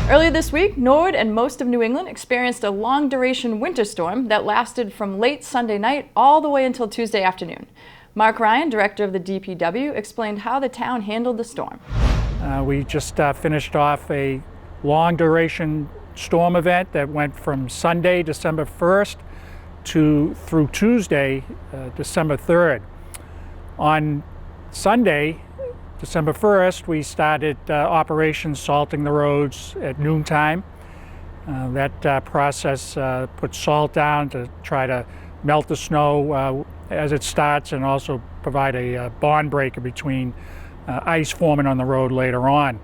Earlier this week, Norwood and most of New England experienced a long-duration winter storm that lasted from late Sunday night all the way until Tuesday afternoon. Mark Ryan, director of the DPW, explained how the town handled the storm. We just finished off a long-duration storm event that went from Sunday, December 1st, through Tuesday, December 3rd. On Sunday, December 1st, we started Operation Salting the Roads at noontime. That process puts salt down to try to melt the snow as it starts, and also provide a bond breaker between ice forming on the road later on.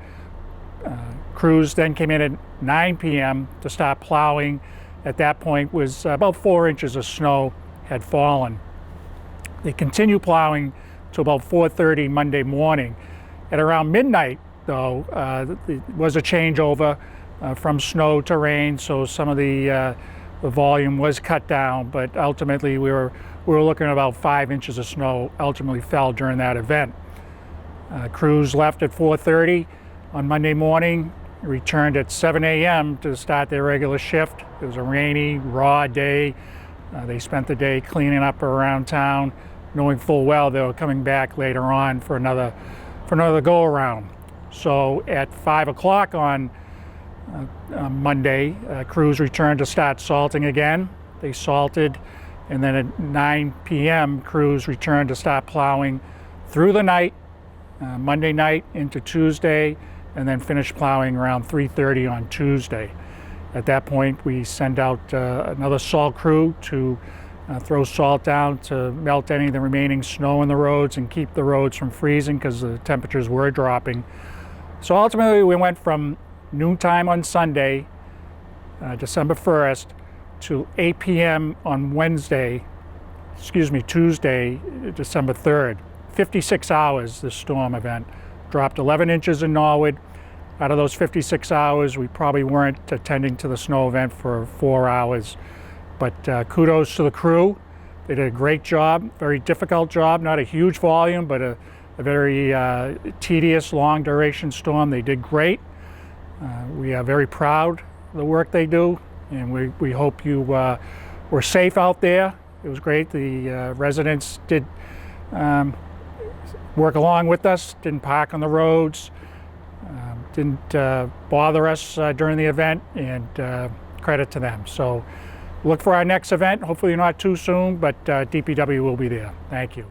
Crews then came in at 9 p.m. to start plowing. At that point was about 4 inches of snow had fallen. They continued plowing to about 4:30 Monday morning. At around midnight, though, it was a changeover from snow to rain, so some of the volume was cut down, but ultimately we were looking at about 5 inches of snow ultimately fell during that event. Crews left at 4:30 on Monday morning, returned at 7 a.m. to start their regular shift. It was a rainy, raw day. They spent the day cleaning up around town, knowing full well they were coming back later on for another go-around. So at 5 o'clock on Monday, crews returned to start salting again. They salted, and then at 9 p.m. crews returned to start plowing through the night, Monday night into Tuesday, and then finished plowing around 3:30 on Tuesday. At that point, we send out another salt crew to throw salt down to melt any of the remaining snow in the roads and keep the roads from freezing because the temperatures were dropping. So ultimately we went from noontime on Sunday, December 1st, to 8 p.m. on Tuesday, December 3rd. 56 hours, this storm event. Dropped 11 inches in Norwood. Out of those 56 hours, we probably weren't attending to the snow event for 4 hours. But kudos to the crew. They did a great job, very difficult job, not a huge volume, but a very tedious, long duration storm. They did great. We are very proud of the work they do, and we hope you were safe out there. It was great. The residents did work along with us, didn't park on the roads, didn't bother us during the event, and credit to them. So look for our next event, hopefully not too soon, but DPW will be there. Thank you.